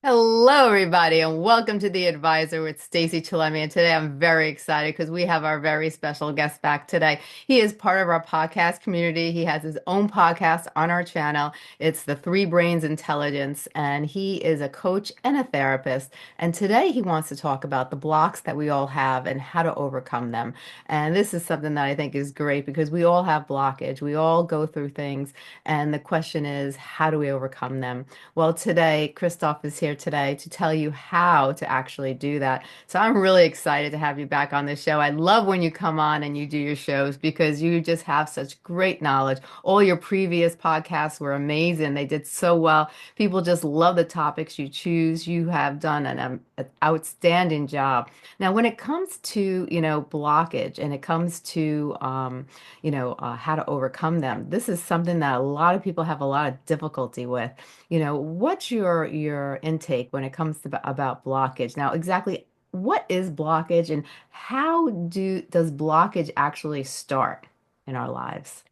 Hello, everybody, and welcome to The Advisor with Stacey Chillemi. And today I'm very excited because we have our very special guest back today. He is part of our podcast community. He has his own podcast on our channel. It's the Three Brains Intelligence, and he is a coach and a therapist. And today he wants to talk about the blocks that we all have and how to overcome them. And this is something that I think is great because we all have blockage. We all go through things, and the question is, how do we overcome them? Well, today, Christoph is here today to tell you how to actually do that. So I'm really excited to have you back on the show. I love when you come on and you do your shows because you just have such great knowledge. All your previous podcasts were amazing. They did so well. People just love the topics you choose. You have done an outstanding job. Now, when it comes to, blockage and it comes to, how to overcome them, this is something that a lot of people have a lot of difficulty with. What's your intake when it comes to about blockage? Now, exactly what is blockage and how does blockage actually start in our lives?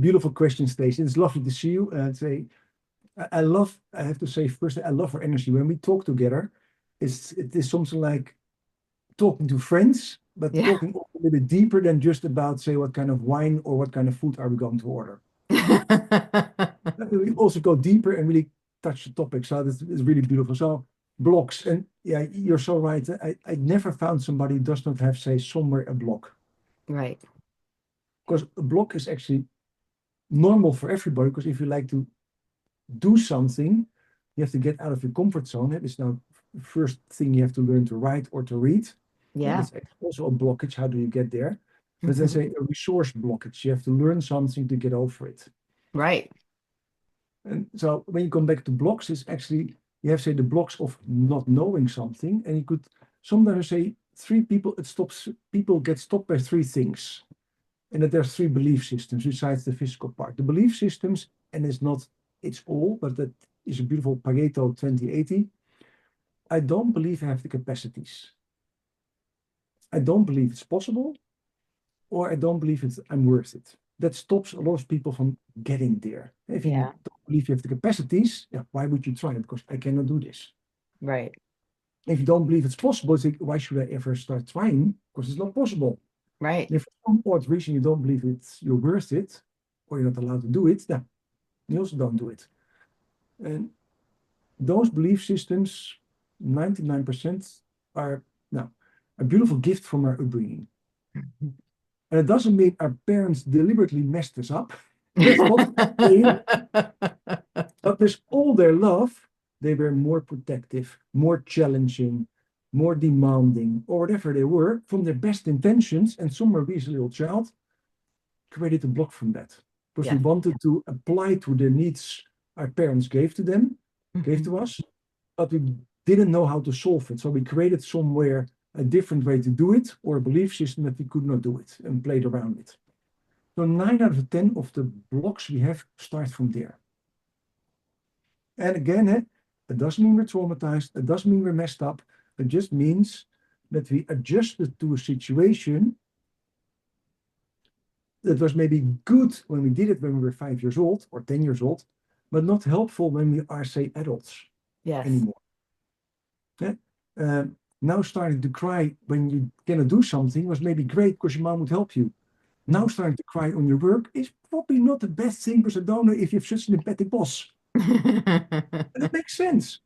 Beautiful question, Stacey. It's lovely to see you. I have to say first, I love her energy. When we talk together, it is something like talking to friends, but Yeah. talking a little bit deeper than just about, say, what kind of wine or what kind of food are we going to order. We also go deeper and really touch the topic. So that's is really beautiful. So blocks, and yeah, you're so right. I never found somebody who does not have, say, somewhere a block. Right. Because a block is actually normal for everybody. Because if you like to do something, you have to get out of your comfort zone. It's now the first thing you have to learn to write or to read. And Yeah. it's also a blockage. How do you get there? But let's Mhm. say a resource blockage. You have to learn something to get over it. Right. And so when you come back to blocks, it's actually, you have, say, the blocks of not knowing something. And you could sometimes say people get stopped by three things. And that there's three belief systems besides the physical part. The belief systems, and it's all, but that is a beautiful Pareto 2080. I don't believe I have the capacities. I don't believe it's possible, or I don't believe I'm worth it. That stops a lot of people from getting there. If you Yeah. don't believe you have the capacities, yeah, why would you try it? Because I cannot do this. Right. If you don't believe it's possible, it's like, why should I ever start trying? Because it's not possible. Right. And if for some odd reason you don't believe you're worth it, or you're not allowed to do it, then you also don't do it. And those belief systems, 99% are now a beautiful gift from our upbringing. And it doesn't mean our parents deliberately messed us up. That's not what I'm saying. But with all their love, they were more protective, more challenging, more demanding, or whatever they were, from their best intentions. And some were as a little child created a block from that. Because we Yeah. wanted to apply to the needs our parents gave Mhm. to us, but we didn't know how to solve it. So we created somewhere a different way to do it, or a belief system that we could not do it, and played around it. So 9 out of 10 of the blocks we have start from there. And again, it doesn't mean we're traumatized. It doesn't mean we're messed up. It just means that we adjusted to a situation that was maybe good when we did it when we were 5 years old or 10 years old, but not helpful when we are, say, adults Yes. anymore. Yeah? Now starting to cry when you cannot do something was maybe great because your mom would help you. Now starting to cry on your work is probably not the best thing because I don't know if you have such an empathic boss. And it makes sense,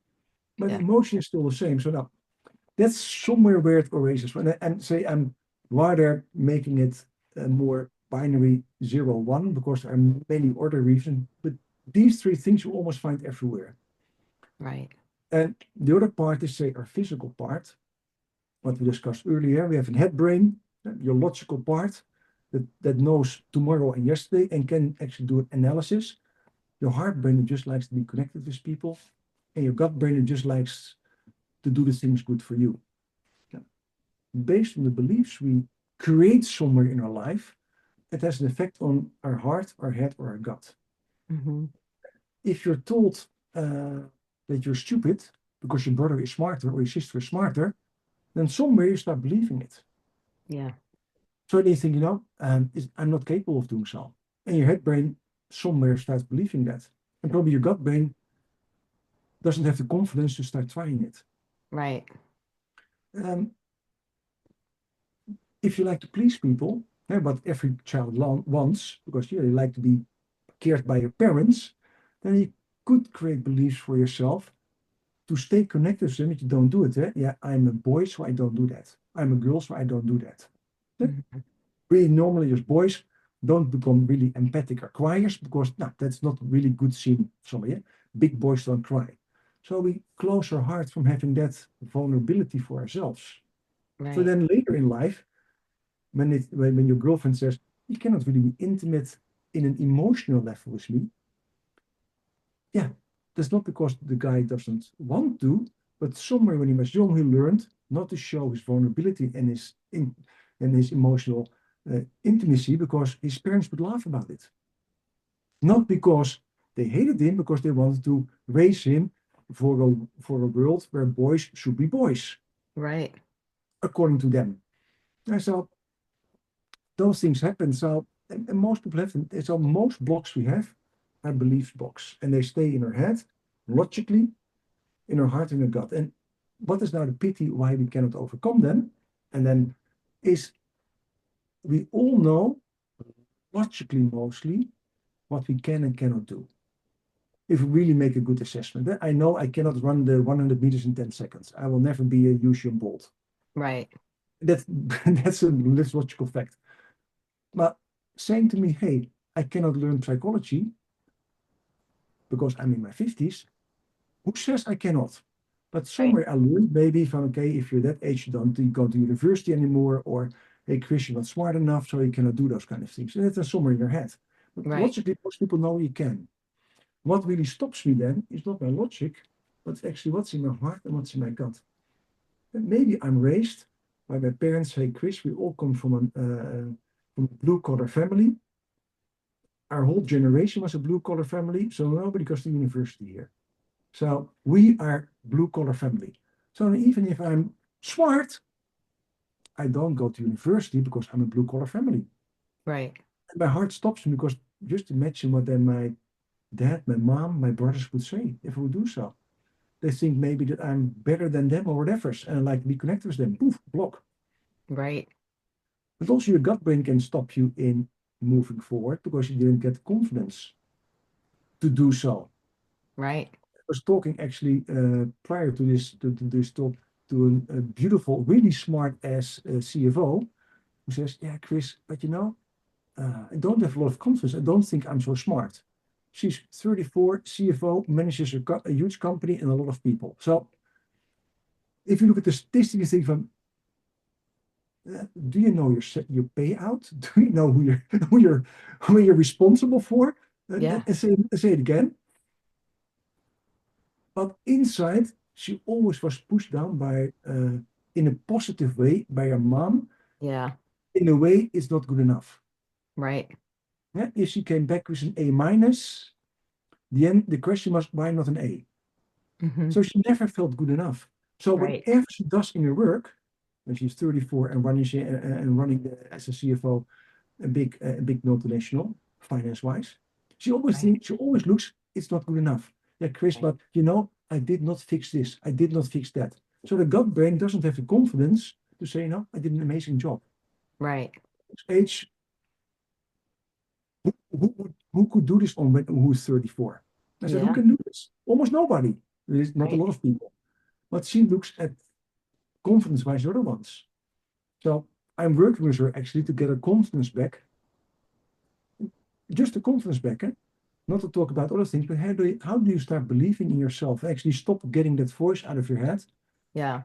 but the Yeah. emotion is still the same. So now that's somewhere where it erases. And say I'm rather making it a more binary 0, 1 because there are many other reasons. But these three things you almost find everywhere. Right. And the other part is, say, our physical part, what we discussed earlier. We have a head brain, your logical part that knows tomorrow and yesterday and can actually do an analysis. Your heart brain that just likes to be connected with people, and your gut brain that just likes to do the things good for you. Based on the beliefs we create somewhere in our life, it has an effect on our heart, our head, or our gut. Hmm. If you're told that you're stupid because your brother is smarter or your sister is smarter, then somewhere you start believing it. Yeah. So then you think, I'm not capable of doing so. And your head brain somewhere starts believing that. And probably your gut brain doesn't have the confidence to start trying it. Right. Um, if you like to please people, what every child wants, because you like to be cared by your parents, then you could create beliefs for yourself to stay connected to them that you don't do it. Yeah, I'm a boy, so I don't do that. I'm a girl, so I don't do that. Yeah, Mhm. we normally as boys don't become really empathic or criers because no, that's not really good seen. Somebody, yeah? Big boys don't cry. So we close our heart from having that vulnerability for ourselves. So Right. then later in life, when your girlfriend says, you cannot really be intimate in an emotional level with me, yeah, that's not because the guy doesn't want to, but somewhere when he was young, he learned not to show his vulnerability and his emotional intimacy because his parents would laugh about it. Not because they hated him, because they wanted to raise him for a world where boys should be boys, Right. according to them. And so those things happen. So and most people have them. So most blocks we have are beliefs blocks, and they stay in our head logically, in our heart and our gut. And what is now the pity why we cannot overcome them? And then is we all know logically mostly what we can and cannot do. If we really make a good assessment, I know I cannot run the 100 meters in 10 seconds. I will never be a Usain Bolt. Right. That's that's logical fact. But saying to me, hey, I cannot learn psychology because I'm in my 50s, who says I cannot? But Right. somewhere I learned maybe from, okay, if you're that age, you don't go to university anymore, or hey, Chris, you're not smart enough, so you cannot do those kind of things. And that's somewhere in your head. But Right. logically, most people know you can. What really stops me then is not my logic, but actually what's in my heart and what's in my gut. And maybe I'm raised by my parents. Hey, Chris, we all come from a blue collar family. Our whole generation was a blue collar family, so nobody goes to university here. So we are blue collar family. So even if I'm smart, I don't go to university because I'm a blue collar family. Right. And my heart stops me because just imagine what then my dad, my mom, my brothers would say if I would do so. They think maybe that I'm better than them or whatever, and I like to be connected with them. Poof, block. Right. But also your gut brain can stop you in moving forward because you didn't get the confidence to do so. Right. I was talking actually prior to this talk to a beautiful, really smart ass CFO who says, "Yeah, Chris, but I don't have a lot of confidence. I don't think I'm so smart." She's 34, CFO, manages a huge company and a lot of people. So if you look at the statistics, you think from, do you know your payout? Do you know who you're responsible for? Yeah. Say it again. But inside, she always was pushed down in a positive way by her mom. Yeah. In a way, it's not good enough. Right. Yeah? If she came back with an A minus, the question was why not an A? Hmm. So she never felt good enough. So Right. whatever she does in her work, when she's 34 and running as a CFO, a big multinational, finance-wise, Right. she always looks, it's not good enough. Yeah, Chris, Right. but I did not fix this. I did not fix that. So the gut brain doesn't have the confidence to say, no, I did an amazing job. Right. Age, who could do this who's 34? I said, who Yeah. can do this? Almost nobody. There's not a Right. lot of people. But she looks at confidence-wise the other ones. So I'm working with her actually to get her confidence back. Just the confidence back, eh? Not to talk about other things, but how do you start believing in yourself? Actually, stop getting that voice out of your head, Yeah.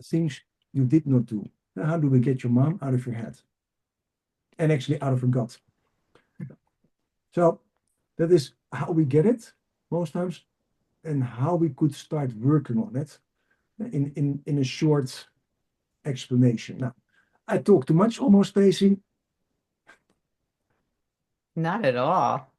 things you did not do. How do we get your mom out of your head and actually out of her gut? So that is how we get it most times, and how we could start working on it in a short explanation. Now, I talk too much, almost, Stacy. Not at all.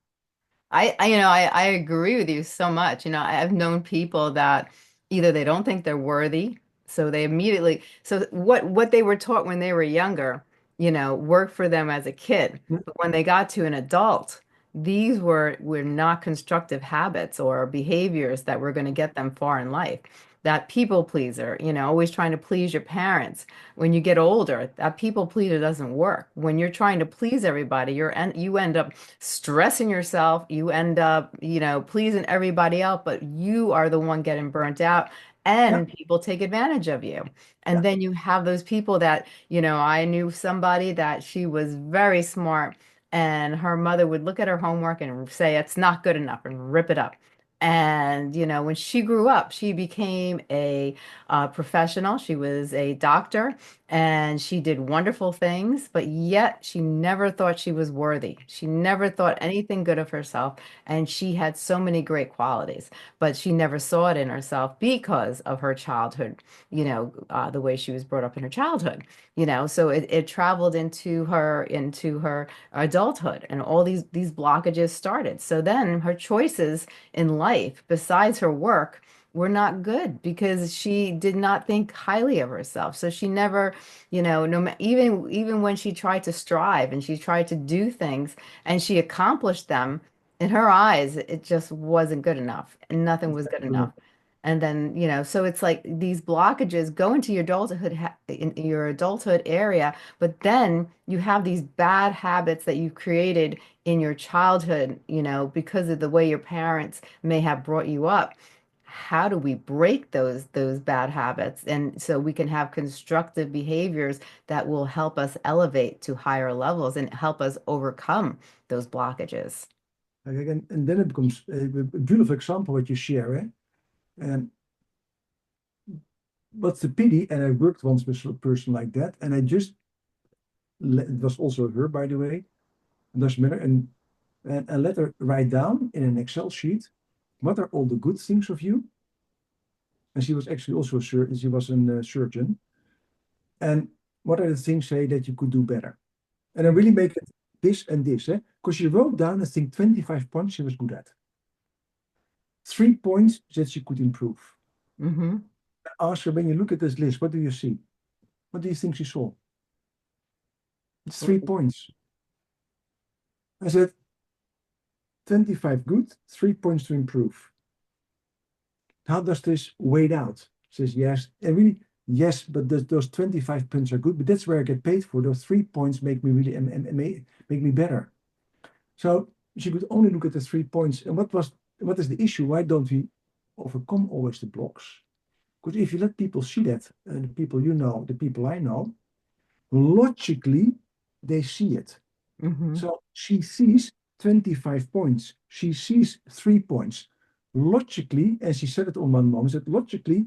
I agree with you so much. I've known people that either they don't think they're worthy, so they immediately, so what they were taught when they were younger, worked for them as a kid. But when they got to an adult, these were not constructive habits or behaviors that were going to get them far in life. That people pleaser, always trying to please your parents. When you get older, that people pleaser doesn't work. When you're trying to please everybody, you end up stressing yourself. You end up, pleasing everybody else, but you are the one getting burnt out, Yeah, and people take advantage of you. And yeah, then you have those people that, I knew somebody that she was very smart, and her mother would look at her homework and say it's not good enough and rip it up. And when she grew up, she became a professional. She was a doctor, and she did wonderful things, but yet she never thought she was worthy. She never thought anything good of herself, and she had so many great qualities, but she never saw it in herself because of her childhood, the way she was brought up in her childhood. So it traveled into her adulthood, and all these blockages started. So then her choices in life, besides her work, were not good because she did not think highly of herself. So she never, no even when she tried to strive and she tried to do things and she accomplished them, in her eyes, it just wasn't good enough, and nothing was good enough. exactly. And then, so it's like these blockages go into your in your adulthood area, but then you have these bad habits that you created in your childhood, because of the way your parents may have brought you up. How do we break those bad habits? And so we can have constructive behaviors that will help us elevate to higher levels and help us overcome those blockages. And then it becomes a beautiful example what you share, eh? And what's the pity, and I worked once with a person like that, and it was also her, by the way, it doesn't matter, and I let her write down in an Excel sheet what are all the good things of you. And she was actually also a surgeon, she was a surgeon. And what are the things, say, that you could do better? And I really make it this and this, eh? Because she wrote down, I think, 25 points she was good at. 3 points that she could improve. Mm-hmm. I asked her, when you look at this list, what do you see? What do you think she saw? It's 3 points. I said, 25 good, 3 points to improve. How does this weigh out? She says, yes. And really, yes, but those 25 points are good, but that's where I get paid for. Those 3 points make me really make me better. So she could only look at the 3 points. And what is the issue? Why don't we overcome always the blocks? Because if you let people see that, the people you know, the people I know, logically they see it. Mm-hmm. So she sees 25 points. She sees 3 points. Logically, and she said it on one moment, that logically,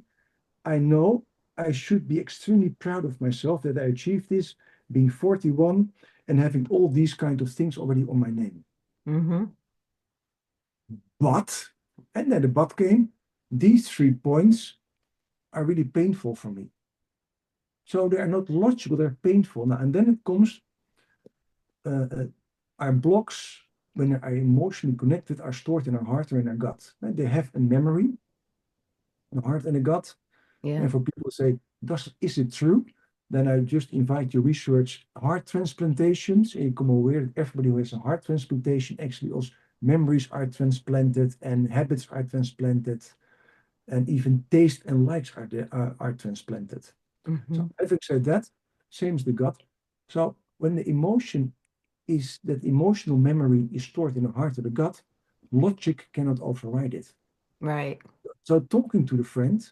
I know I should be extremely proud of myself that I achieved this, being 41 and having all these kind of things already on my name. Mm-hmm. But, and then the but came, these 3 points are really painful for me. So they are not logical, they're painful. Now, and then it comes, uh, our blocks, when they are emotionally connected, are stored in our heart or in our gut. And they have a memory, the heart and the gut. Yeah. And for people who say, is it true? Then I just invite you to research heart transplantations. And you become aware that everybody who has a heart transplantation, actually also memories are transplanted and habits are transplanted. And even taste and likes are transplanted. Mm-hmm. So having said that, same as the gut. So when the emotion is that emotional memory is stored in the heart of the gut, logic cannot override it. Right. So talking to the friend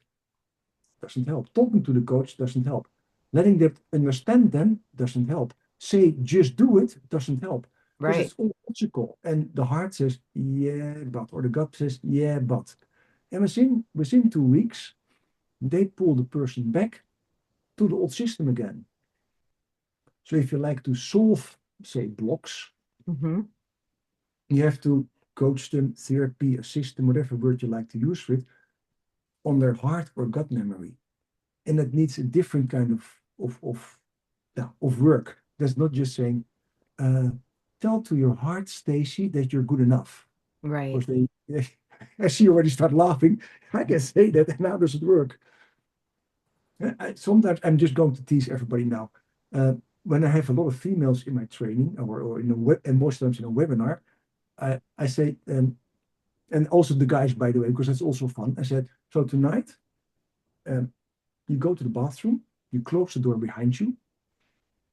doesn't help. Talking to the coach doesn't help. Letting them understand them doesn't help. Say just do it doesn't help because Right. it's all logical. And the heart says, yeah, but, or the gut says, yeah, but. And within 2 weeks, they pull the person back to the old system again. So if you like to solve, say, blocks, Mm-hmm. you have to coach them, therapy, a system, whatever word you like to use for it, on their heart or gut memory. And that needs a different kind of work. That's not just saying, uh, tell to your heart, Stacy, that you're good enough. Right. Because I see you already start laughing. I can say that, and how does it work? Sometimes I'm just going to tease everybody now. When I have a lot of females in my training or in a web, and most times in a webinar, I say, and also the guys, by the way, because that's also fun. I said, so tonight, um, you go to the bathroom, you close the door behind you,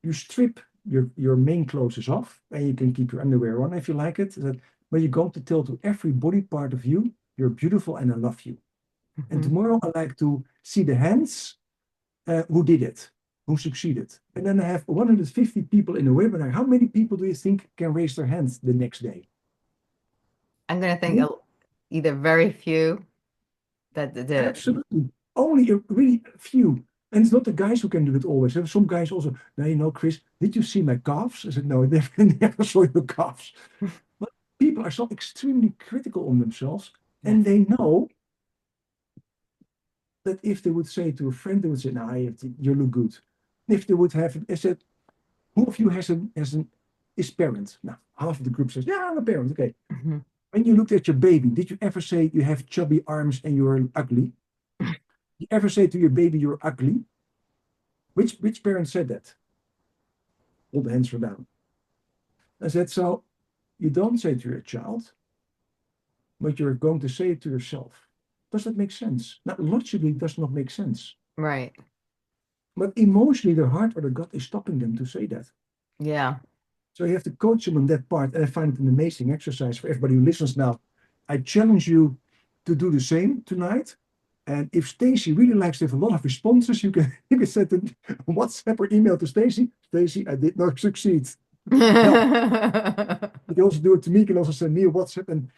you strip your main clothes off, and you can keep your underwear on if you like it. But you're going to tell to every body part of you, you're beautiful and I love you. And Mhm. tomorrow I like to see the hands who did it, who succeeded. And then I have 150 people in a webinar. How many people do you think can raise their hands the next day? I'm gonna think either very few that did it. Absolutely. Only a really few. And it's not the guys who can do it always. There are some guys also, now, Chris, did you see my calves? I said, no, I never saw your calves. But people are so extremely critical on themselves. Yes. And they know that if they would say to a friend, they would say, no, you look good. If they would have, I said, who of you is parent? Now, half of the group says, yeah, I'm a parent. Okay. Mhm. When you looked at your baby, did you ever say you have chubby arms and you're ugly? You ever say to your baby you're ugly? Which parent said that? All the hands were down. I said, so you don't say it to your child, but you're going to say it to yourself. Does that make sense? Now, logically, it does not make sense. Right. But emotionally, their heart or their gut is stopping them to say that. Yeah. So you have to coach them on that part. And I find it an amazing exercise for everybody who listens now. I challenge you to do the same tonight. And if Stacy really likes to have a lot of responses, you can send a WhatsApp or email to Stacy. Stacy, I did not succeed. Help. You can also do it to me. You can also send me a WhatsApp and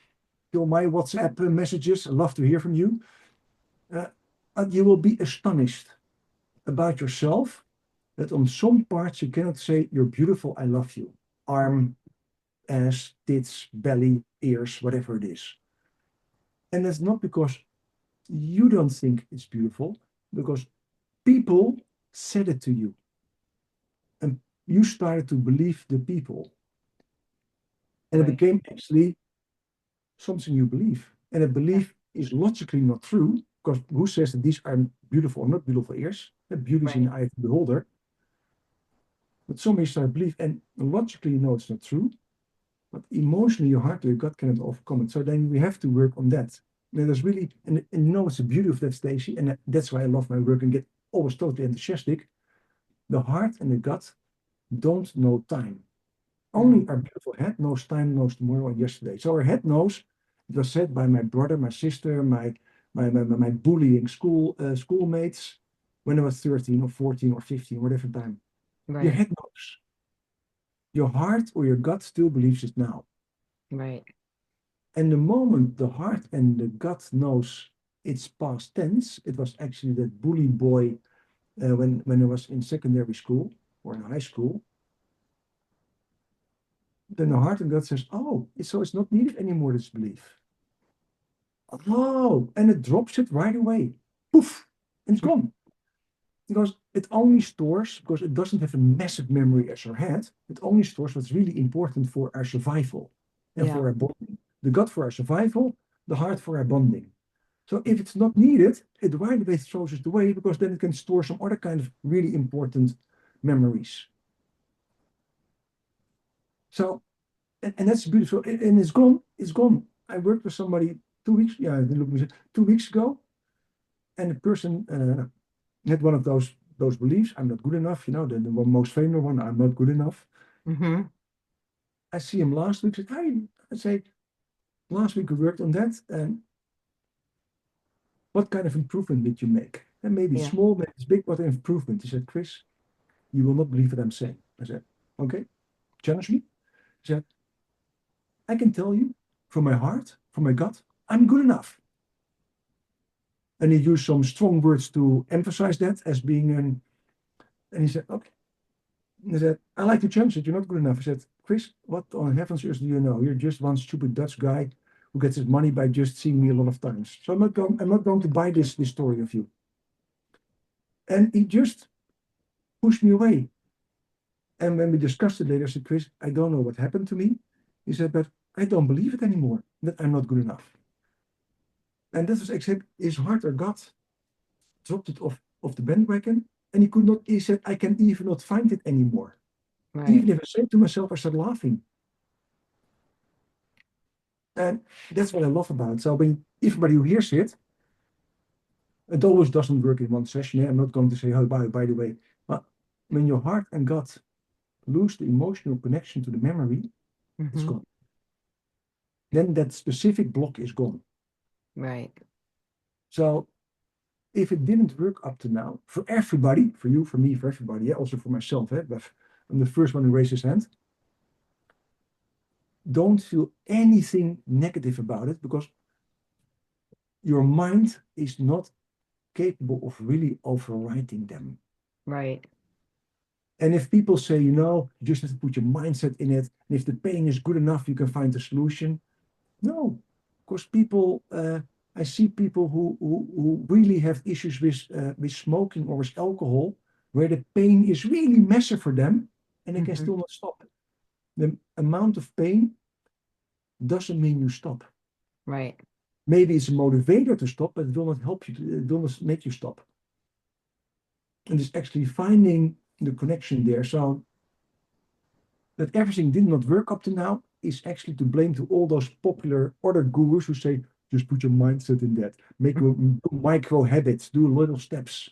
fill my WhatsApp messages. I love to hear from you. Uh, and you will be astonished about yourself that on some parts you cannot say, you're beautiful, I love you. Arm, ass, tits, belly, ears, whatever it is. And that's not because you don't think it's beautiful, because people said it to you. And you started to believe the people. And it Right. became actually something you believe. And a Yeah. belief is logically not true, because who says that these are beautiful or not beautiful ears? The beauty is in Right. the eye of the beholder. But somebody started to believe, and logically you know it's not true, but emotionally your heart or your gut cannot overcome it. So then we have to work on that. And there's really, and you know it's the beauty of that, Stacy, and that's why I love my work and get always totally enthusiastic. The heart and the gut don't know time. Mm. Only our beautiful head knows time, knows tomorrow and yesterday. So our head knows, it was said by my brother, my sister, my bullying schoolmates when I was 13 or 14 or 15, whatever time. Your Right. head knows. Your heart or your gut still believes it now. Right. And the moment the heart and the gut knows it's past tense, it was actually that bully boy when I was in secondary school or in high school. Then the heart and gut says, "Oh, so it's not needed anymore. This belief. Oh, and it drops it right away. Poof, and it's gone because it only stores because it doesn't have a massive memory as our head. It only stores what's really important for our survival and Yeah. for our bonding. The gut for our survival, the heart for our bonding. So if it's not needed, it right away throws it away because then it can store some other kind of really important memories. So, and that's beautiful. And it's gone. It's gone. I worked with somebody 2 weeks, yeah, look, 2 weeks ago, and the person had one of those beliefs. I'm not good enough. The most famous one. I'm not good enough. Hmm. I see him last week. Said, "Hey," I say, last week we worked on that, and what kind of improvement did you make? And maybe Yeah. small, maybe it's big. What improvement? He said, Chris, you will not believe what I'm saying. I said, okay, challenge me. He said, I can tell you from my heart, from my gut, I'm good enough. And he used some strong words to emphasize that as being and he said, okay. And I said, I like to challenge that you're not good enough. I said, Chris, what on heaven's earth do you know? You're just one stupid Dutch guy who gets his money by just seeing me a lot of times. So I'm not going to buy this story of you. And he just pushed me away. And when we discussed it later, I said, Chris, I don't know what happened to me. He said, but I don't believe it anymore, that I'm not good enough. And that was except his heart or gut dropped it off the bandwagon. And he said, I can even not find it anymore. Right. Even if I say it to myself, I start laughing. And that's what I love about it. So when everybody who hears it, it always doesn't work in one session. I'm not going to say, oh, by the way, but when your heart and gut lose the emotional connection to the memory, it's Hmm. gone. Then that specific block is gone. Right. So if it didn't work up to now, for everybody, for you, for me, for everybody, yeah, also for myself, but I'm the first one who raised his hand. Don't feel anything negative about it because your mind is not capable of really overwriting them. Right. And if people say, you just have to put your mindset in it, and if the pain is good enough, you can find a solution. No, because I see people who really have issues with smoking or with alcohol, where the pain is really massive for them, and they can Hmm. still not stop. The amount of pain doesn't mean you stop. Right. Maybe it's a motivator to stop, but it will not help you. It will not make you stop. And it's actually finding the connection there. So that everything did not work up to now is actually to blame to all those popular other gurus who say, just put your mindset in that, make micro habits, do little steps.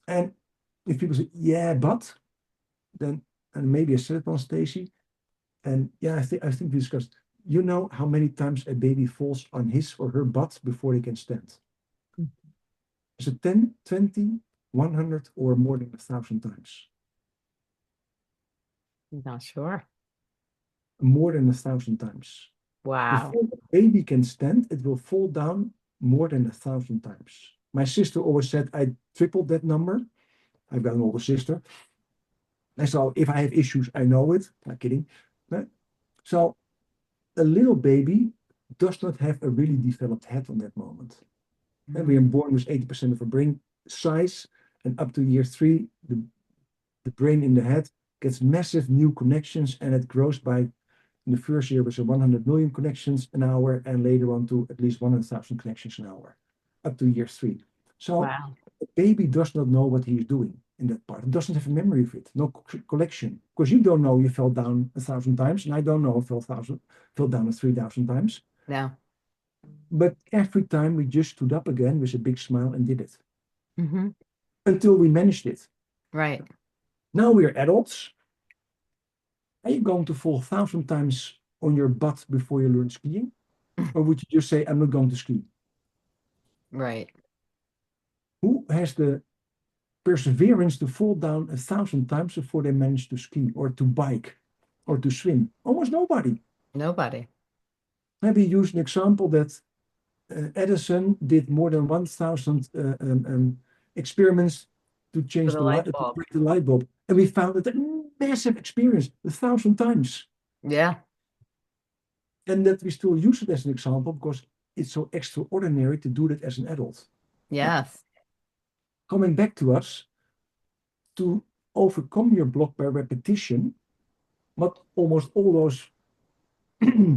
And if people say, yeah, but then, and maybe I said it on Stacy, and yeah, I think we discussed, you know how many times a baby falls on his or her butt before they can stand? Is it 10, 20, 100, or more than 1,000 times? Not sure. More than 1,000 times. Wow. Before the baby can stand, it will fall down more than 1,000 times. My sister always said I tripled that number. I've got an older sister. And so if I have issues, I know it. Not kidding. But, so a little baby does not have a really developed head on that moment. And we Mhm. are born with 80% of our brain size. And up to year 3, the brain in the head gets massive new connections and it grows by in the first year was 100 million connections an hour, and later on to at least 100,000 connections an hour, up to year 3. So Wow. the baby does not know what he is doing in that part. It doesn't have a memory of it, no collection. Because you don't know you fell down 1,000 times, and I don't know I fell down 3,000 times. No. But every time we just stood up again with a big smile and did it Hmm. until we managed it. Right. Now we're adults. Are you going to fall 1,000 times on your butt before you learn skiing? Or would you just say, I'm not going to ski? Right. Who has the perseverance to fall down 1,000 times before they manage to ski or to bike or to swim? Almost nobody. Nobody. Maybe use an example that Edison did more than 1,000 experiments to For change the the light, light to bulb. break the light bulb. And we found that a massive experience, 1,000 times. Yeah. And that we still use it as an example because it's so extraordinary to do that as an adult. But Yes. coming back to us, to overcome your block by repetition, what almost all those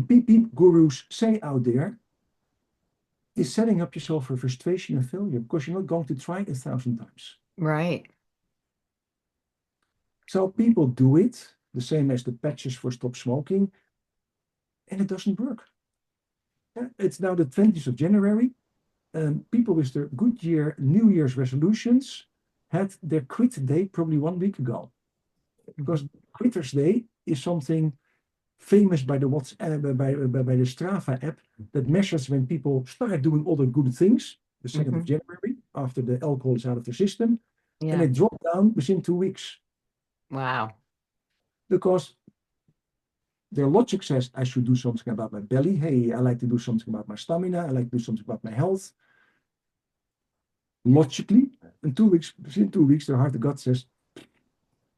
beep beep gurus say out there is setting up yourself for frustration and failure because you're not going to try it 1,000 times. Right. So people do it the same as the patches for stop smoking, and it doesn't work. Yeah, it's now the 20th of January. People with their good year, New Year's resolutions had their quit day probably 1 week ago. Because Hmm. Quitters Day is something famous by the WhatsApp, by the Strava app that measures when people start doing all the good things, the 2nd of Hmm. January, after the alcohol is out of the system, and Yeah. it dropped down within 2 weeks. Wow. Because their logic says I should do something about my belly. Hey, I like to do something about my stamina. I like to do something about my health. Logically, in 2 weeks, within 2 weeks, their heart and gut says,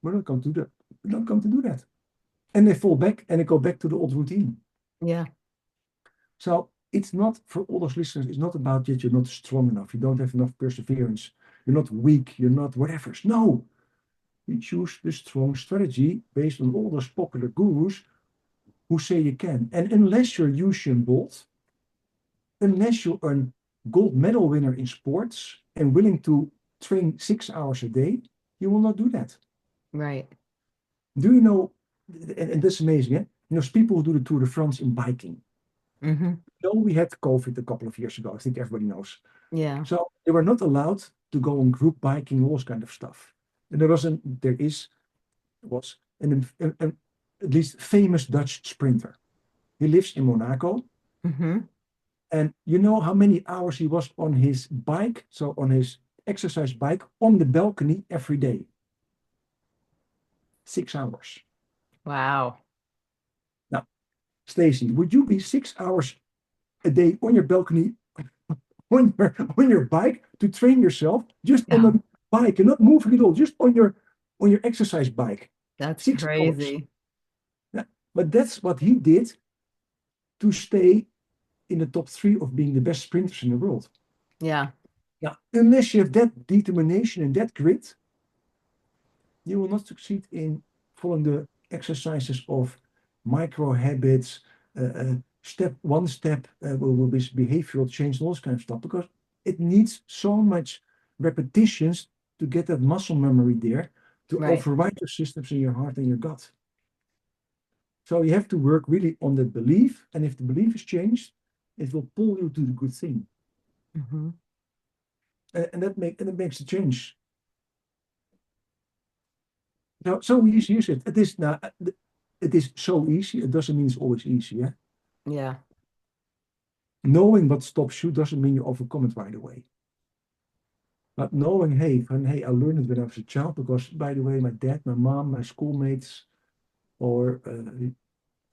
we're not going to do that. We're not going to do that. And they fall back and they go back to the old routine. Yeah. So it's not, for all those listeners, it's not about that you're not strong enough. You don't have enough perseverance. You're not weak. You're not whatever. No, you choose the strong strategy based on all those popular gurus who say you can. And unless you're Usain Bolt, unless you're a gold medal winner in sports and willing to train 6 hours a day, you will not do that. Right. Do you know, and that's amazing, eh? There's people who do the Tour de France in biking. Hmm. We had COVID a couple of years ago. I think everybody knows. Yeah. So they were not allowed to go on group biking, all this kind of stuff. And was an at least famous Dutch sprinter. He lives in Monaco. Hmm. And you know how many hours he was on his bike, so on his exercise bike, on the balcony every day? 6 hours. Wow. Now, Stacy, would you be 6 hours a day on your balcony on your bike to train yourself just on No, the bike and not moving at all, just on your exercise bike? that's 6 hours. crazy. Yeah. But that's what he did to stay in the top three of being the best sprinters in the world. Yeah. Yeah, unless you have that determination and that grit, you will not succeed in following the exercises of micro habits, step will be behavioral change, and all this kind of stuff, because it needs so much repetitions to get that muscle memory there to Right. override the systems in your heart and your gut. So you have to work really on that belief, and if the belief is changed, it will pull you to the good thing, Hmm. and that makes a change. So easy is it? It is now. It is so easy. It doesn't mean it's always easy. Yeah? Yeah. Knowing what stops you doesn't mean you overcome it right away. But knowing, hey, I learned it when I was a child because, by the way, my dad, my mom, my schoolmates, or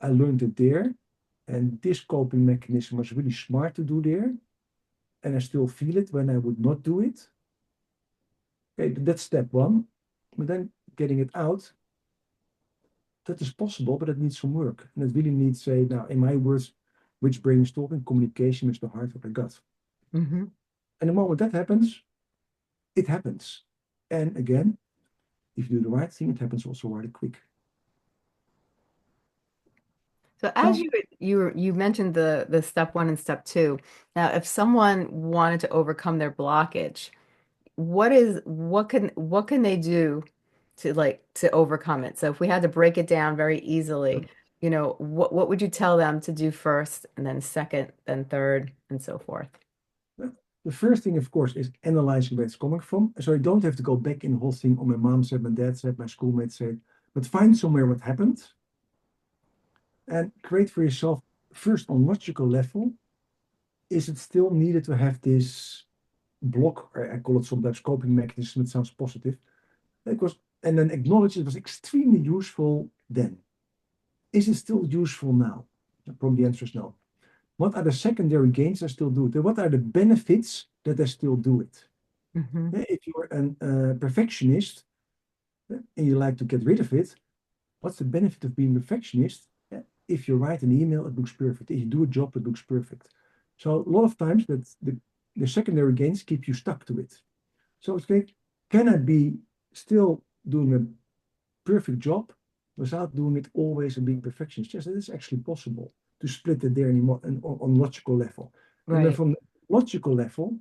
I learned it there. And this coping mechanism was really smart to do there. And I still feel it when I would not do it. Okay, that's step one. But then getting it out, that is possible, but it needs some work. And it really needs, say, now, in my words, which brain is talking, communication is the heart of the gut. Hmm. And the moment that happens, it happens. And again, if you do the right thing, it happens also rather quick. So as So you mentioned the step one and step two. Now, if someone wanted to overcome their blockage, what can they do to overcome it? So if we had to break it down very easily, what would you tell them to do first, and then second, then third, and so forth? the first thing, of course, is analyzing where it's coming from. So you don't have to go back in the whole thing. Oh, my mom said, my dad said, my schoolmates said, but find somewhere what happened and create for yourself first on logical level. Is it still needed to have this block, or I call it sometimes coping mechanism, it sounds positive, because and then acknowledge it was extremely useful then. Is it still useful now? Probably the answer is no. What are the secondary gains I still do it? And what are the benefits that I still do it? Hmm. If you're a perfectionist and you like to get rid of it, what's the benefit of being a perfectionist? If you write an email, it looks perfect. If you do a job, it looks perfect. So a lot of times that the secondary gains keep you stuck to it. So it's like, can I be still doing a perfect job without doing it always and being perfectionist? Yes, it is actually possible to split it there anymore on logical level. And then Right. from the logical level,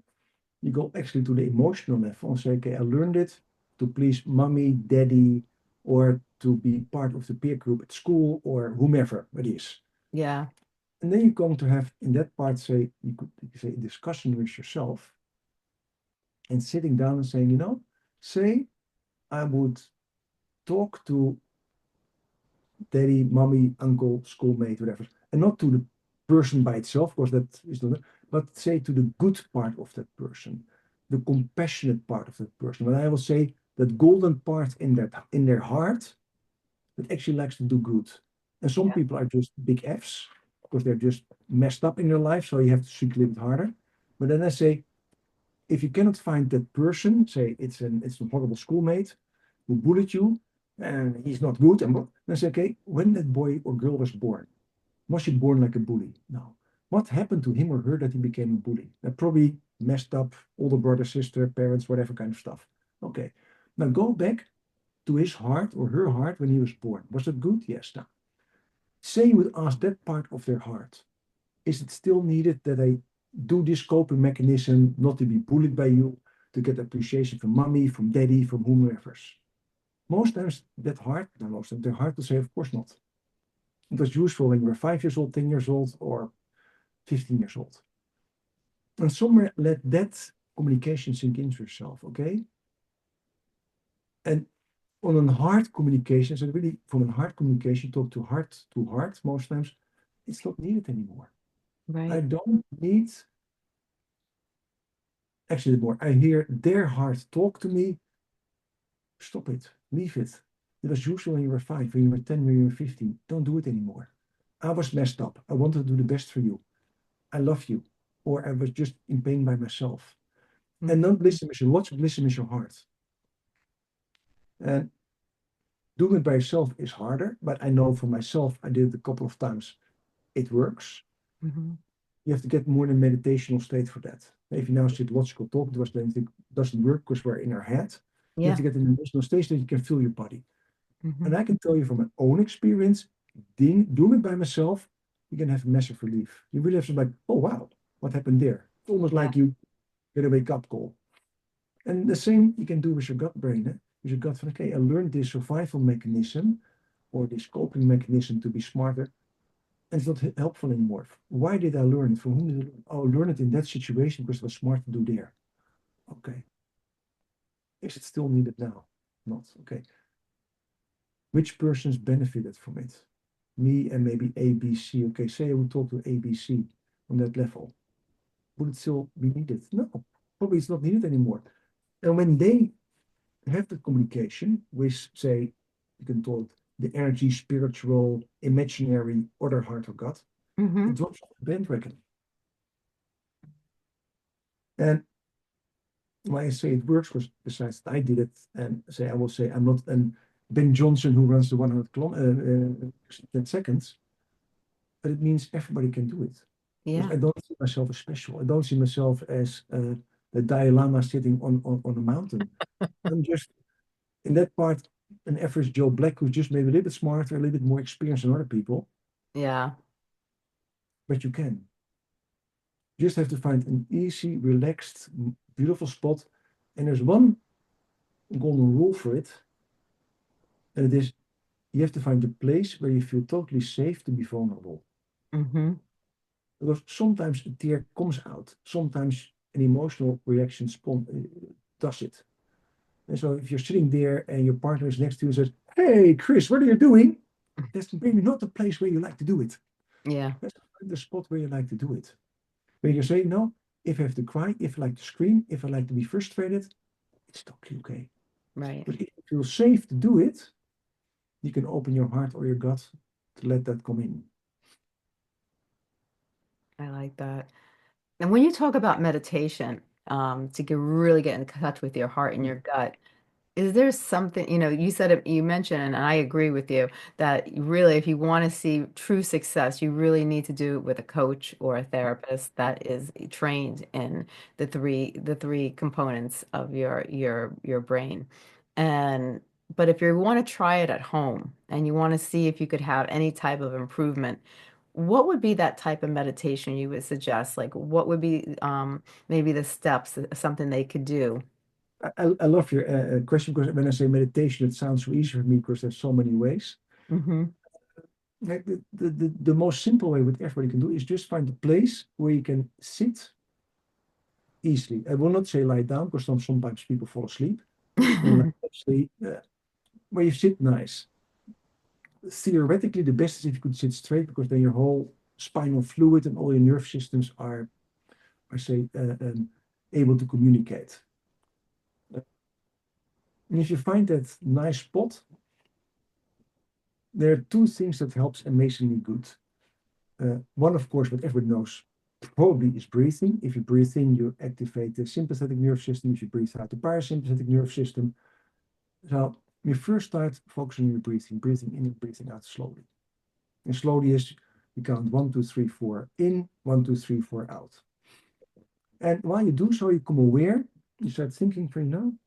you go actually to the emotional level and say, okay, I learned it to please mommy, daddy, or to be part of the peer group at school or whomever it is. Yeah. And then you're going to have in that part, say, you could say a discussion with yourself and sitting down and saying, say I would talk to daddy, mommy, uncle, schoolmate, whatever, and not to the person by itself, because that is not, but say to the good part of that person, the compassionate part of that person. But I will say that golden part in their heart that actually likes to do good. And some Yeah. people are just big Fs because they're just messed up in their life, so you have to seek a little bit harder. But then I say, if you cannot find that person, say it's a horrible schoolmate who bullied you and he's not good, and then say, okay, when that boy or girl was he born like a bully? No. What happened to him or her that he became a bully? That probably messed up older brother, sister, parents, whatever kind of stuff. Okay. Now go back to his heart or her heart when he was born. Was it good? Yes. Now, say you would ask that part of their heart, is it still needed that I do this coping mechanism not to be bullied by you, to get appreciation from mommy, from daddy, from whomever? Most times that heart, not most times, their heart will say, of course not. It was useful when you were 5 years old, 10 years old, or 15 years old. And somewhere let that communication sink into yourself, okay? And on a hard communication, so really from a hard communication, talk to heart, most times, it's not needed anymore. I Right. don't need, actually, more. I hear their heart talk to me. Stop it. Leave it. It was useful when you were 5, when you were 10, when you were 15. Don't do it anymore. I was messed up. I wanted to do the best for you. I love you. Or I was just in pain by myself. And Mhm. don't listen with your logic, listen with your heart. And doing it by yourself is harder, but I know for myself, I did it a couple of times. It works. Mhm. You have to get more in a meditational state for that. If you now sit logical talk, it doesn't work because we're in our head. You have Yeah. to get in an emotional state so that you can feel your body. And Mhm. I can tell you from my own experience, doing it by myself, you can have massive relief. You really have to like, oh wow, what happened there? It's almost Yeah. like you get a wake up call. And the same you can do with your gut brain. With your gut, okay, I learned this survival mechanism or this coping mechanism to be smarter, and it's not helpful anymore. Why did I learn it? From whom did I learn? Oh, learn it in that situation because it was smart to do there. Okay. Is it still needed now? Not. Okay. Which persons benefited from it? Me and maybe A, B, C. Okay, say I would talk to A, B, C on that level. Would it still be needed? No, probably it's not needed anymore. And when they have the communication with, say, you can talk the energy, spiritual, imaginary, other heart or gut, it Mhm. drops off the bandwagon. And why I say it works was besides that I did it, and say I will say I'm not an Ben Johnson who runs the 100 kilometers 10 seconds, but it means everybody can do it. Because Yeah. I don't see myself as special. I don't see myself as the Dalai Lama sitting on a mountain. I'm just in that part an average Joe Black who's just maybe a little bit smarter, a little bit more experienced than other people, Yeah. but you can. You just have to find an easy, relaxed, beautiful spot. And there's one golden rule for it, and it is you have to find a place where you feel totally safe to be vulnerable. Mhm. Because sometimes a tear comes out, sometimes an emotional reaction does it. And so if you're sitting there and your partner is next to you and says, "Hey, Chris, what are you doing?" That's maybe not the place where you like to do it. Yeah. That's the spot where you like to do it. Where you say, no, if I have to cry, if I like to scream, if I like to be frustrated, it's totally okay. Right. But if you feel safe to do it, you can open your heart or your gut to let that come in. I like that. And when you talk about meditation, really get in touch with your heart and your gut, is there something, you said it, you mentioned, and I agree with you, that really, if you want to see true success, you really need to do it with a coach or a therapist that is trained in the three components of your brain. And but if you want to try it at home and you want to see if you could have any type of improvement, what would be that type of meditation you would suggest? Like, what would be maybe the steps, something they could do? I love your question because when I say meditation, it sounds so easy for me because there's so many ways. Hmm. Like the most simple way what everybody can do is just find a place where you can sit easily. I will not say lie down because sometimes people fall asleep. And like actually, where you sit nice. Theoretically, the best is if you could sit straight because then your whole spinal fluid and all your nerve systems are, I say, able to communicate. And if you find that nice spot, there are two things that helps amazingly good. One, of course, what everyone knows probably is breathing. If you breathe in, you activate the sympathetic nervous system. If you breathe out, the parasympathetic nervous system. So you first start focusing on your breathing in and breathing out slowly. And slowly is you count 1, 2, 3, 4 in, 1, 2, 3, 4 out. And while you do so, you become aware. You start thinking for you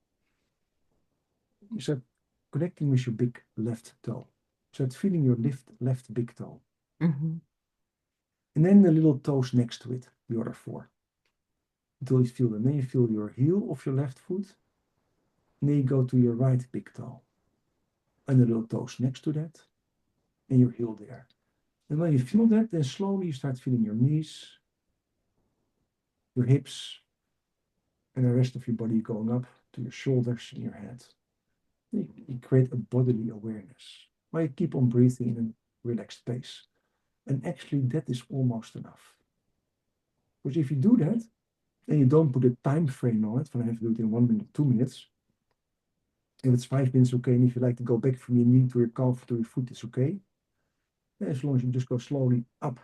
start connecting with your big left toe. Start feeling your left big toe. Hmm. And then the little toes next to it, the other four. Until you feel them. Then you feel your heel of your left foot. And then you go to your right big toe. And the little toes next to that. And your heel there. And when you feel that, then slowly you start feeling your knees, your hips, and the rest of your body going up to your shoulders and your head. You create a bodily awareness while you keep on breathing in a relaxed pace. And actually, that is almost enough. Because if you do that, and you don't put a time frame on it, from I have to do it in 1 minute, 2 minutes. If it's 5 minutes, okay. And if you like to go back from your knee to your calf to your foot, it's okay. As long as you just go slowly up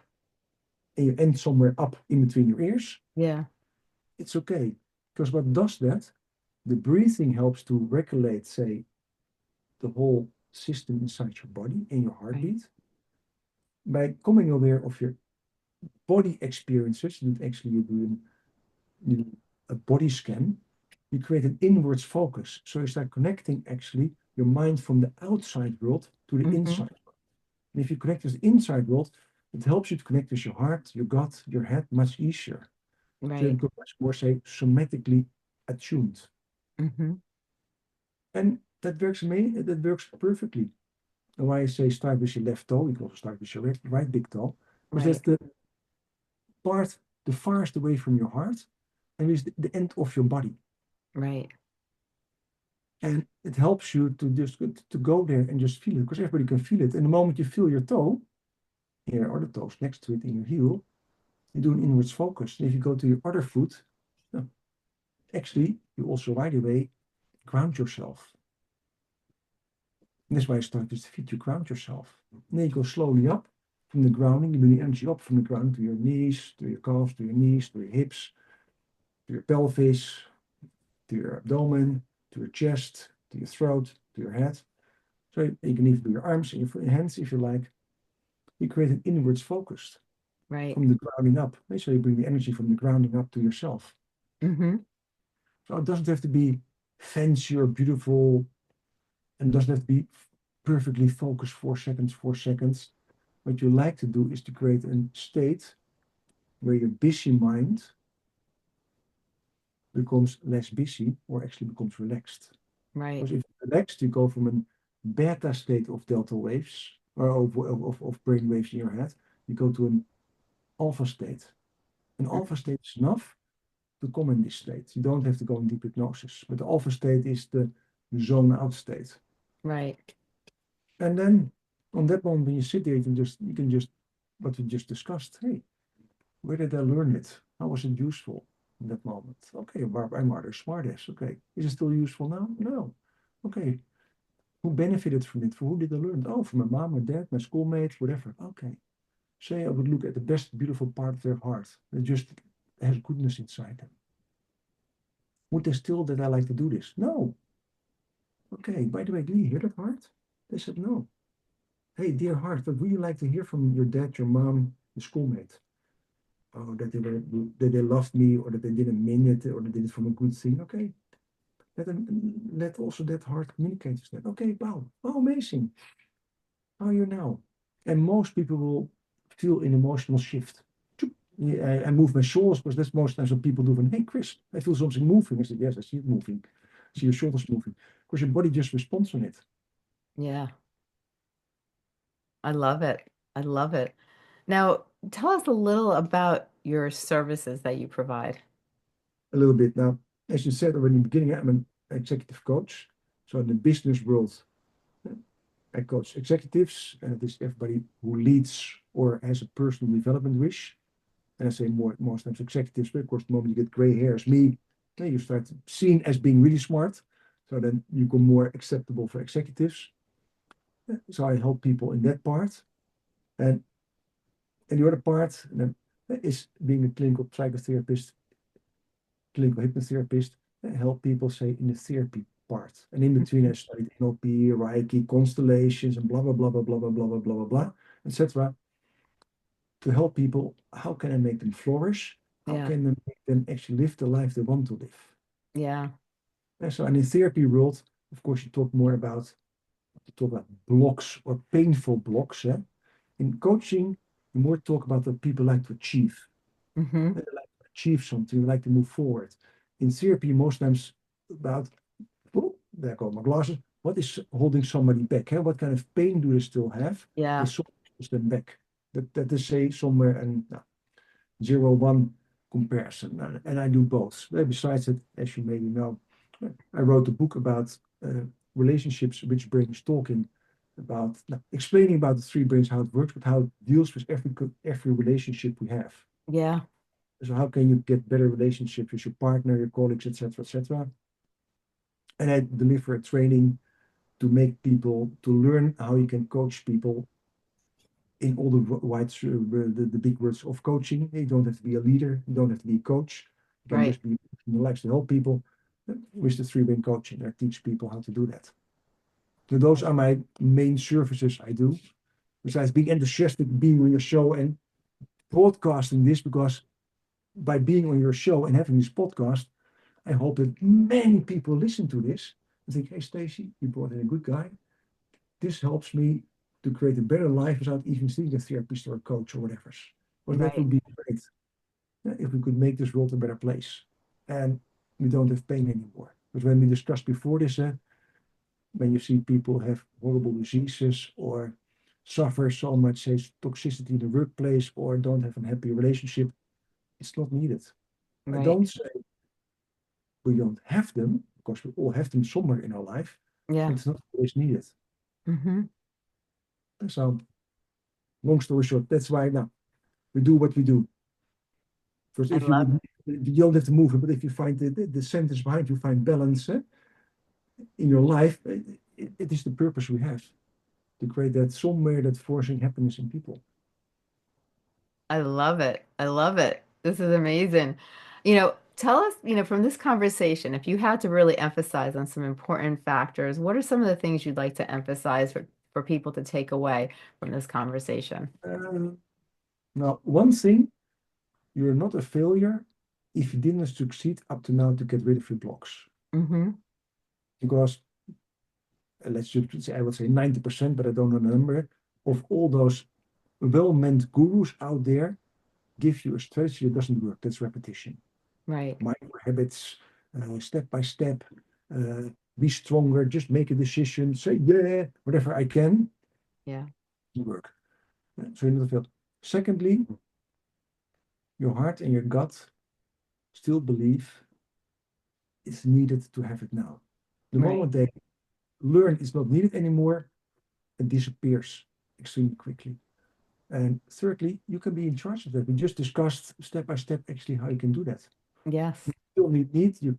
and you end somewhere up in between your ears, Yeah. it's okay. Because what does that? The breathing helps to regulate, say, the whole system inside your body and your Right. heartbeat. By becoming aware of your body experiences, you do a body scan, you create an inwards focus. So you start connecting actually your mind from the outside world to the Hmm. inside. And if you connect with the inside world, it helps you to connect with your heart, your gut, your head much easier. So you Right. become much more, say, somatically attuned. Hmm. And that works amazing, that works perfectly. And why I say start with your left toe, you can also start with your right big toe, because that's Right. the part the farthest away from your heart and is the end of your body. Right. And it helps you to just to go there and just feel it, because everybody can feel it. And the moment you feel your toe, here or the toes next to it in your heel, you do an inwards focus. And if you go to your other foot, no, actually, you also right away ground yourself. And that's why I start with the feet, you ground yourself. And then you go slowly up from the grounding, you bring the energy up from the ground to your knees, to your calves, to your knees, to your hips, to your pelvis, to your abdomen, to your chest, to your throat, to your head. So you can even do your arms and your hands if you like. You create an inwards focus Right. from the grounding up. So you bring the energy from the grounding up to yourself. Hmm. So it doesn't have to be fancy or beautiful, and doesn't have to be perfectly focused 4 seconds, 4 seconds. What you like to do is to create a state where your busy mind becomes less busy or actually becomes relaxed. Right. Because if you're relaxed, you go from a beta state of delta waves or of brain waves in your head, you go to an alpha state. An alpha state is enough to come in this state. You don't have to go in deep hypnosis. But the alpha state is the zone out state. Right. And then on that moment when you sit there, you can just what we just discussed. Hey, where did I learn it? How was it useful in that moment? Okay, I'm rather smart ass. Okay. Is it still useful now? No. Okay. Who benefited from it? For who did I learn it? Oh, from my mom, my dad, my schoolmates, whatever. Okay. Say I would look at the best beautiful part of their heart that just has goodness inside them. Would they still that I like to do this? No. Okay, by the way, do you hear that heart? They said no. Hey, dear heart, what would you like to hear from your dad, your mom, your schoolmate? Oh, that they loved me, or that they didn't mean it, or they did it from a good thing. Okay, let also that heart communicate with that. Okay, wow, oh, amazing. How are you now? And most people will feel an emotional shift. I move my shoulders because that's most times what people do. From, hey, Chris, I feel something moving. I said, yes, I see it moving. I see your shoulders moving because your body just responds on it Yeah. I love it. I love it. Now, tell us a little about your services that you provide. a little bit. Now, as you said already in the beginning, I'm an executive coach. So in the business world, I coach executives, and it is everybody who leads or has a personal development wish. And I say most times executives, but of course, the moment you get gray hair as me, then you start seen as being really smart. So then you become more acceptable for executives. So I help people in that part. And, and the other part is being a clinical psychotherapist, clinical hypnotherapist, help people say in the therapy part. And in between I studied NLP, Reiki, constellations, and blah blah blah blah blah blah blah blah blah blah blah, etc. To help people, how can I make them flourish? How Yeah. can I make them actually live the life they want to live? Yeah. And in therapy world, of course, you talk about blocks or painful blocks. Eh? In coaching, you more talk about what people like to achieve. Hmm. They like to achieve something, they like to move forward. In therapy, most times about, oh, there go my glasses. What is holding somebody back? Eh? What kind of pain do they still have? Yeah. That holds them back. That is say somewhere and 0-1 comparison. And I do both. Besides it, as you maybe know, I wrote a book about relationships, which brain is talking about, explaining about the three brains, how it works, but how it deals with every relationship we have. Yeah, So how can you get better relationships with your partner, your colleagues, etc., etc. And I deliver a training to make people to learn how you can coach people in all the the big words of coaching. You don't have to be a leader. You don't have to be a coach. You can right, just be who likes to help people with the three-brain coaching. I teach people how to do that. So those are my main services I do. Besides being enthusiastic, being on your show and broadcasting this, because by being on your show and having this podcast, I hope that many people listen to this and think, hey, Stacy, you brought in a good guy. This helps me to create a better life without even seeing a therapist or a coach or whatever. Well, that right, would be great if we could make this world a better place and we don't have pain anymore. But when we discussed before this, when you see people have horrible diseases or suffer so much, say, toxicity in the workplace or don't have a happy relationship, it's not needed. I right. don't say we don't have them, because we all have them somewhere in our life, Yeah. but it's not always needed. Hmm. So, long story short, that's why now we do what we do. Because I if you love would, you don't have to move it, but if you find the sentence behind, you find balance in your life, it is the purpose we have to create that somewhere that forcing happiness in people. I love it. I love it. This is amazing. Tell us, from this conversation, if you had to really emphasize on some important factors, what are some of the things you'd like to emphasize for people to take away from this conversation? Uh, Now, one thing, you're not a failure if you didn't succeed up to now to get rid of your blocks. Hmm. Because let's just say, I would say 90%, but I don't know the number, of all those well-meant gurus out there give you a strategy that doesn't work. That's repetition. Right. Micro habits, step by step, uh, be stronger, just make a decision, say, yeah, whatever I can, Yeah. work. So you're not a failure. Secondly, your heart and your gut still believe it's needed to have it now. The Right. moment they learn it's not needed anymore, it disappears extremely quickly. And thirdly, you can be in charge of that. We just discussed step by step actually how you can do that. Yes. You don't need, you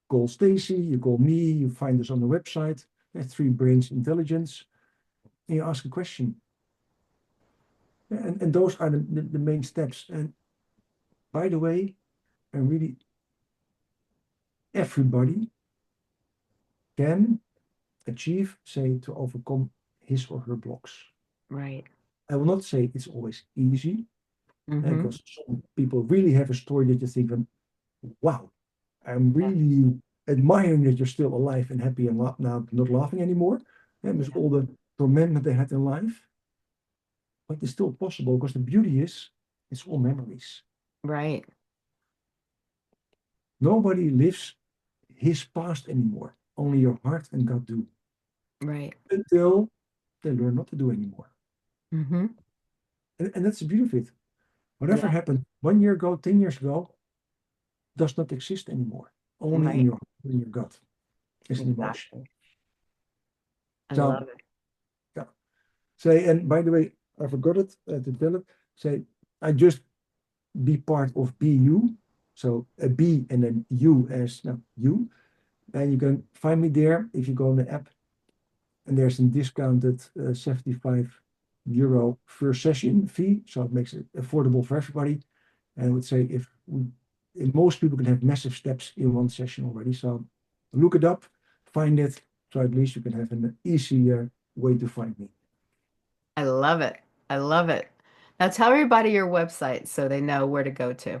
call Stacy, you call me, you find us on the website, Three Brains Intelligence, and you ask a question. And those are the main steps. And by the way, and really everybody can achieve, say, to overcome his or her blocks. Right. I will not say it's always easy, Hmm. because some people really have a story that you think, wow, I'm Yeah. really admiring that you're still alive and happy and now not laughing anymore. And with Yeah. all the torment that they had in life. But it's still possible because the beauty is it's all memories. Right. Nobody lives his past anymore. Only your heart and gut do. Right. Until they learn not to do anymore. Hmm. And that's the beauty of it. Whatever Yeah. happened 1 year ago, 10 years ago, does not exist anymore. Only Right. in your gut is an emotion. Exactly. I So love it. yeah. Say, and by the way, I forgot it to tell it. Say, I just be part of BU. So a B and then U as no, you. And you can find me there if you go on the app. And there's a discounted €75 first session fee. So it makes it affordable for everybody. And I would say if most people can have massive steps in one session already. So look it up, find it. So at least you can have an easier way to find me. I love it. I love it. Now tell everybody your website so they know where to go to.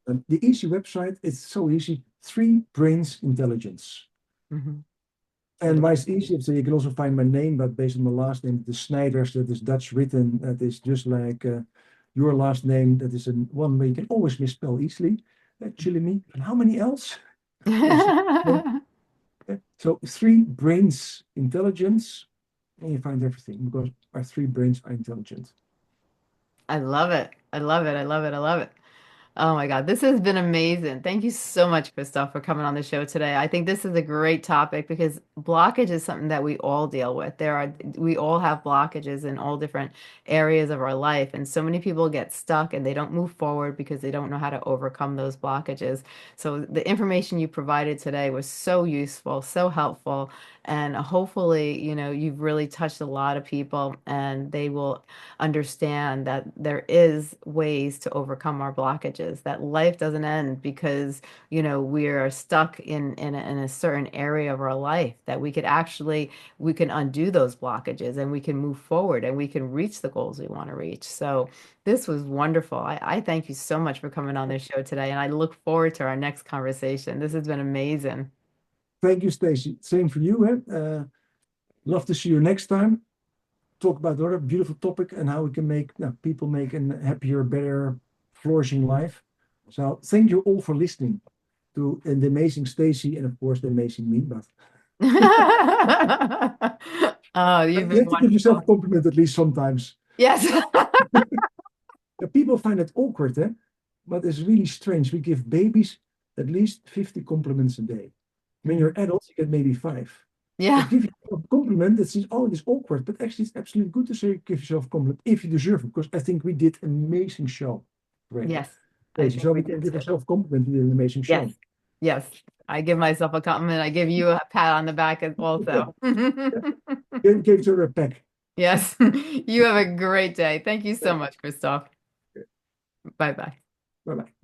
And the easy website, it's so easy. Three Brains Intelligence. Hmm. I And why love it's easy, so you can also find my name, but based on my last name, the Snijders, that is Dutch written. That is just like your last name. That is one way you can always misspell easily. Chili me. And how many else? Yes. it. So three brains intelligence, and you find everything because our three brains are intelligent. I love it. I love it. I love it. I love it. Oh my God, this has been amazing. Thank you so much, Christoph, for coming on the show today. I think this is a great topic because blockage is something that we all deal with. We all have blockages in all different areas of our life, and so many people get stuck and they don't move forward because they don't know how to overcome those blockages. So the information you provided today was so useful, so helpful, and hopefully, you've really touched a lot of people and they will understand that there is ways to overcome our blockages, that life doesn't end because, we are stuck in a certain area of our life, that we can undo those blockages and we can move forward and we can reach the goals we want to reach. So this was wonderful. I thank you so much for coming on this show today, and I look forward to our next conversation. This has been amazing. Thank you, Stacy. Same for you. Love to see you next time. Talk about another beautiful topic and how we can make people make a happier, better, flourishing life. So thank you all for listening to the amazing Stacy and of course the amazing me. But Oh, you've you been have to give yourself a wonderful. compliment at least sometimes. Yes. People find it awkward, but it's really strange. We give babies at least 50 compliments a day. When you're adults, you get maybe five. Yeah. But give yourself a compliment that says, oh, it is awkward. But actually, it's absolutely good to say, give yourself a compliment if you deserve it. Because I think we did an amazing show already. Yes. I Daisy. think So we we can did give too. ourselves a compliment. We did an amazing Yes. show. Yes. I give myself a compliment. I give you a pat on the back as also. Give each other a peck. Yes. You have a great day. Thank you so much, Christoph. Bye bye. Bye bye.